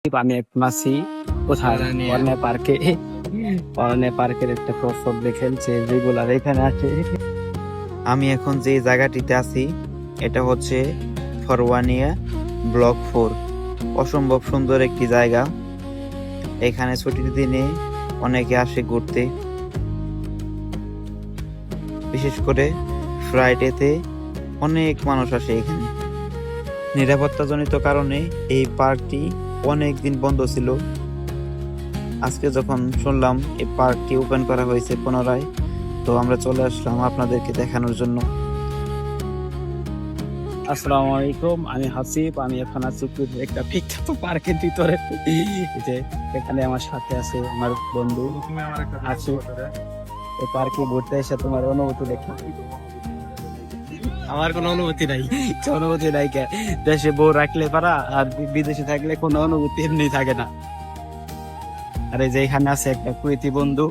আমি এখন আছি কোথায় অরণ্য পার্কে। অরণ্য পার্কের একটা প্রস্তাব দেখেছে রেগুলার এখানে আছে। আমি এখন যে জায়গাটিতে আছি এটা হচ্ছে ফরওয়ানিয়া ব্লক 4। অসম্ভব সুন্দর একটি জায়গা। এখানে ছুটির দিনে অনেকে আসে ঘুরতে, বিশেষ করে ফ্রাইডেতে অনেক মানুষ আসে এখানে। নিরাপত্তাজনিত কারণে এই পার্কটি অনেক দিন বন্ধ ছিল। আজকে যখন শুনলাম এই পার্কটি ওপেন করা হয়েছে পুনরায়, তো আমরা চলে আসলাম আপনাদেরকে দেখানোর জন্য। আসসালামু আলাইকুম, আমি হাসিব। আমি এখন আছি একটা বিখ্যাত পার্কের ভিতরে। যে এখানে আমার সাথে আছে আমার বন্ধু আছে। এই পার্কে ঘুরতে এসে তোমার অনুভূতি দেখো। আমার কোনো অনুভূতি নাই, অনুভূতি নাই। দেশে বউ রাখলে পারা, আর বিদেশে থাকলে কোনো অনুভূতি এমনি থাকে না। আরে যে এখানে আছে একটা কুয়েতি বন্ধু,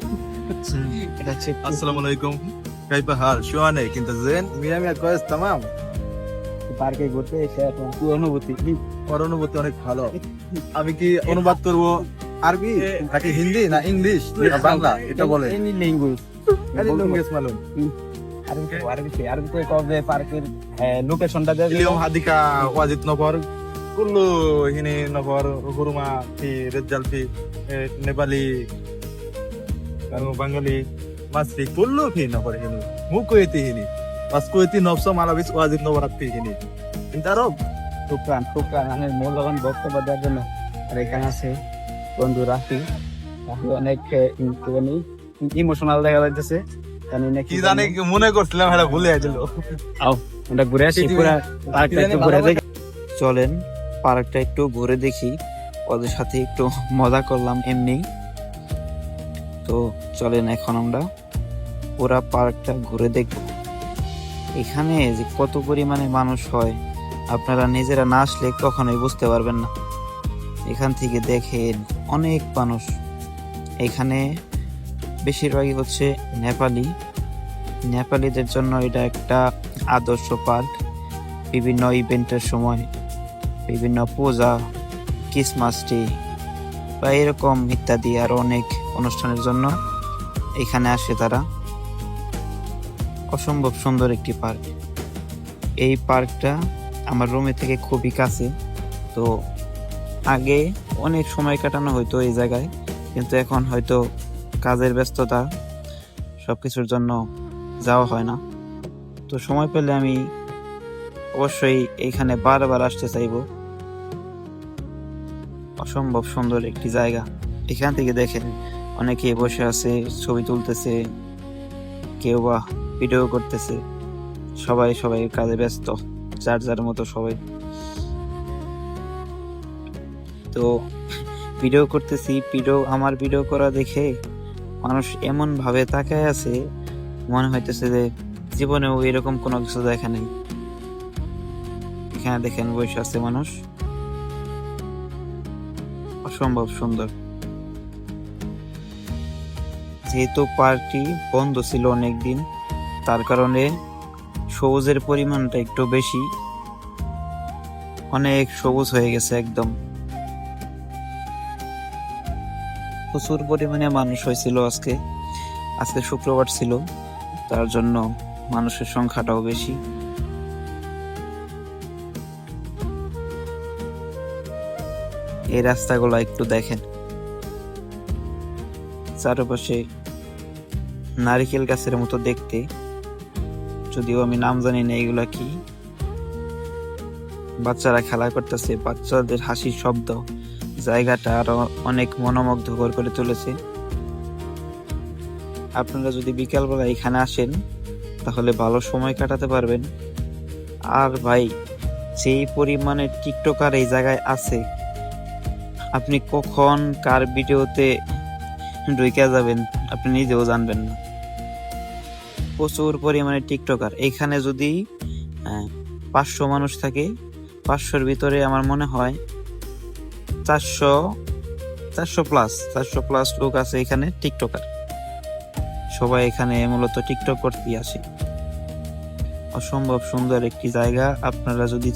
এটা হচ্ছে السلام عليكم كيف حال شو عليك انت زين ميامي كويس تمام পার্কে ঘুরতে এসে এখন কি অনুভূতি? ওর অনুভূতি অনেক ভালো। আমি কি অনুবাদ করব আরবি নাকি হিন্দি না ইংলিশ না বাংলা এটা বলে এনি ল্যাঙ্গুয়েজ ইংলিশ মালুম আরবিতে কবে পার্কের লোকেশনটা দেবে? اليوم هذيك واجد نفر كله هنا نفر غرما في رجال في نيبالي كانوا بنغالي مصري كله في نفر هنا مو كويتي هنا بس كويتي نفسه مالابيس واجد نفرات في هنا انت عرب শুক্রান আমার মূল্যবান বক্তব্য দেওয়ার জন্য। আর এখানে আছে বন্ধু রাফি। রাফি অনেক ইমোশনাল দেখা যাইতেছে। জানি না কি জানি মনে করছিলাম এটা ভুলে গেছিল। আও আমরা ঘুরে আসি, পুরো পার্কটা একটু ঘুরে দেখি। চলেন পার্কটা একটু ঘুরে দেখি, ওদের সাথে একটু মজা করলাম এমনি। তো চলেন এখন আমরা পুরা পার্কটা ঘুরে দেখব। এখানে যে কত পরিমাণে মানুষ হয় আপনারা নিজেরা না আসলে কখনোই বুঝতে পারবেন না। এখান থেকে দেখেন অনেক মানুষ। এখানে বেশিরভাগই হচ্ছে নেপালিদের জন্য এটা একটা আদর্শ পার্ক। বিভিন্ন ইভেন্টের সময়, বিভিন্ন পূজা, ক্রিসমাস ডে বা এরকম ইত্যাদি আরো অনেক অনুষ্ঠানের জন্য এখানে আসে তারা। অসম্ভব সুন্দর একটি পার্ক। এই পার্কটা আমার রুমে থেকে খুবই কাছে। তো আগে অনেক সময় কাটানো হয়তো এই জায়গায়, কিন্তু এখন হয়তো কাজের ব্যস্ততা সবকিছুর জন্য যাওয়া হয় না। তো সময় পেলে আমি অবশ্যই এইখানে বারবার আসতে চাইবো। অসম্ভব সুন্দর একটি জায়গা। এখান থেকে দেখেন অনেকে বসে আছে, ছবি তুলতেছে, কেউ বা ভিডিও করতেছে। সবাই কাজে ব্যস্ত, যার যার মতো সবাই। তো ভিডিও করতেছি, আমার ভিডিও করা দেখে মানুষ এমন ভাবে তাকায় আছে, মনে হইতেছে যে জীবনেও এরকম কোনো কিছু দেখা নেই। এখানে দেখেন বসে আছে মানুষ। অসম্ভব সুন্দর। যেহেতু পার্কটি বন্ধ ছিল অনেকদিন, তার কারণে সবুজের পরিমাণটা একটু বেশি, অনেক সবুজ হয়ে গেছে একদম। প্রচুর পরিমাণে মানুষ হয়েছিল আজকে শুক্রবার ছিল, তার জন্য মানুষের সংখ্যাটাও বেশি। এই রাস্তাগুলো একটু দেখেন, চারপাশে নারিকেল গাছের মতো দেখতে, যদিও আমি নাম জানি না এগুলা কি। বাচ্চারা খেলা করতেছে, বাচ্চাদের হাসির শব্দ জায়গাটা আরো অনেক মনোমুগ্ধকর করে তুলেছে। আপনারা যদি বিকালবেলা এখানে আসেন তাহলে ভালো সময় কাটাতে পারবেন। আর ভাই, যেই পরিমাণে টিকটকার এই জায়গায় আছে, আপনি কখন কার ভিডিওতে ঢুকে যাবেন আপনি নিজেও জানবেন না। প্রচুর পরিমাণে টিকটকার। এখানে যদি 500 মানুষ থাকে, 500-র ভিতরে আমার মনে হয় 400 প্লাস লোক আছে এখানে টিকটকার। সবাই এখানে মূলত টিকটক করতে আসে। অসম্ভব সুন্দর একটি জায়গা। আপনারা যদি